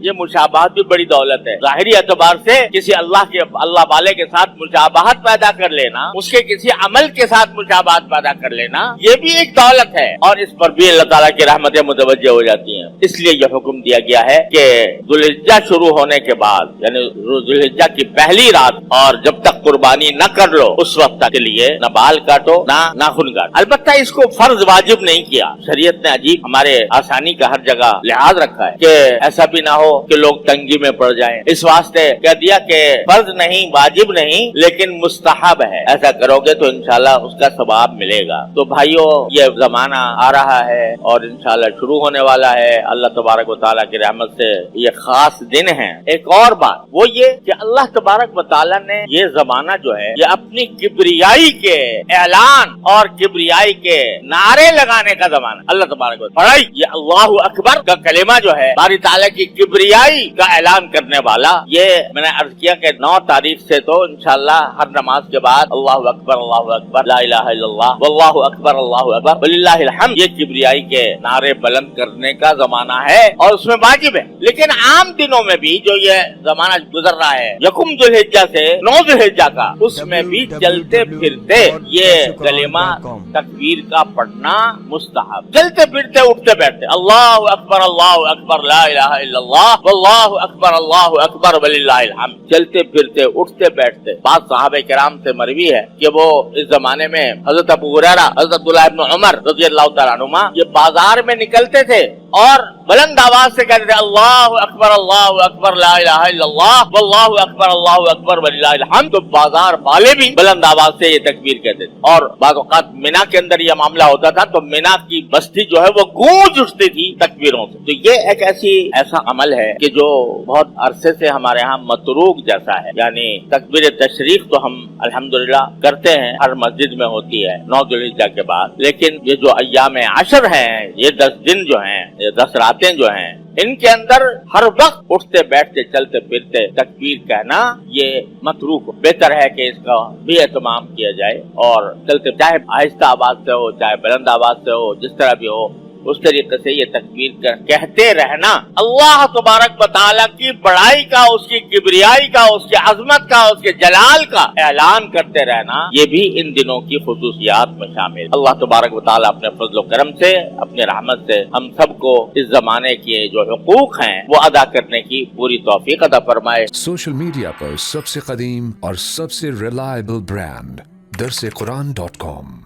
یہ مشابہت بھی بڑی دولت ہے. ظاہری اعتبار سے کسی اللہ والے کے ساتھ مشابہت پیدا کر لینا، اس کے کسی عمل کے ساتھ مشابہت پیدا کر لینا، یہ بھی ایک دولت ہے، اور اس پر بھی اللہ تعالیٰ کی رحمتیں متوجہ ہو جاتی ہیں. اس لیے یہ حکم دیا گیا ہے کہ ذوالحجہ شروع ہونے کے بعد، یعنی ذوالحجہ کی پہلی رات، اور جب تک قربانی نہ کر لو اس وقت تک کے لیے نہ بال کاٹو نہ ناخن کاٹو. البتہ اس کو فرض واجب نہیں کیا. شریعت نے عجیب ہمارے آسانی کا ہر جگہ لحاظ رکھا ہے کہ ایسا بھی نہ ہو کہ لوگ تنگی میں پڑ جائیں. اس واسطے کہہ دیا کہ فرض نہیں، واجب نہیں، لیکن مستحب ہے. ایسا کرو گے تو انشاءاللہ اس کا ثواب ملے گا. تو بھائیو، یہ زمانہ آ رہا ہے اور انشاءاللہ شروع ہونے والا ہے. اللہ تبارک و تعالیٰ کی رحمت سے یہ خاص دن ہے. ایک اور بات وہ یہ کہ اللہ تبارک و تعالیٰ نے یہ زمانہ جو ہے یہ اپنی کبریائی کے اعلان اور کبریائی کے نعرے لگانے کا زمانہ. اللہ تبارک و تعالیٰ یہ اللہ اکبر کا کلمہ جو ہے باری تعالیٰ کی کبریائی کا اعلان کرنے والا. یہ میں نے عرض کیا کہ 9 تاریخ سے تو انشاءاللہ ہر نماز کے بعد اللہ اکبر لا الہ الا اللہ واللہ اکبر وللہ الحمد، یہ کبریائی کے نعرے بلند کرنے کا زمانہ ہے اور اس میں واجب ہے. لیکن عام دنوں میں بھی جو یہ زمانہ گزر رہا ہے یکم ذوالحجہ سے 9 ذوالحجہ کا، اس میں بھی چلتے پھرتے یہ کلمہ تکبیر کا پڑھنا مستحب. چلتے پھرتے اٹھتے بیٹھتے اللہ اکبر لا الہ الا اللہ واللہ اکبر وللہ الحمد، چلتے پھرتے اٹھتے بیٹھتے. بعض صحابہ کرام سے مروی ہے کہ وہ اس زمانے میں حضرت ابو ہریرہ، حضرت عبداللہ ابن عمر رضی اللہ تعالیٰ عنہما یہ بازار میں نکلتے تھے اور بلند آواز سے کہتے تھے اللہ اکبر لا الہ الا اللہ واللہ اکبر وللہ الحمد. تو بازار والے بھی بلند آواز سے یہ تکبیر کہتے تھے. اور بعض اوقات مینا کے اندر یہ معاملہ ہوتا تھا تو مینا کی بستی جو ہے وہ گونج اٹھتی تھی تکبیروں سے. تو یہ ایک ایسا عمل ہے کہ جو بہت عرصے سے ہمارے ہاں متروک جیسا ہے. یعنی تکبیر تشریق تو ہم الحمدللہ کرتے ہیں، ہر مسجد میں ہوتی ہے 9 ذوالحجہ کے بعد. لیکن یہ جو ایام عشر ہیں، یہ 10 دن جو ہیں، یہ 10 راتیں جو ہیں، ان کے اندر ہر وقت اٹھتے بیٹھتے چلتے پھرتے تکبیر کہنا یہ متروک. بہتر ہے کہ اس کا بھی اہتمام کیا جائے اور چلتے، چاہے آہستہ آواز سے ہو چاہے بلند آواز سے ہو، جس طرح بھی ہو، اس طریقے سے یہ تکبیر کہتے رہنا. اللہ تبارک و تعالیٰ کی بڑائی کا، اس کی کبریائی کا، اس کی عظمت کا، اس کے جلال کا اعلان کرتے رہنا، یہ بھی ان دنوں کی خصوصیات میں شامل. اللہ تبارک و تعالیٰ اپنے فضل و کرم سے، اپنی رحمت سے ہم سب کو اس زمانے کے جو حقوق ہیں وہ ادا کرنے کی پوری توفیق عطا فرمائے. سوشل میڈیا پر سب سے قدیم اور سب سے ریلائبل برانڈ درسقرآن.com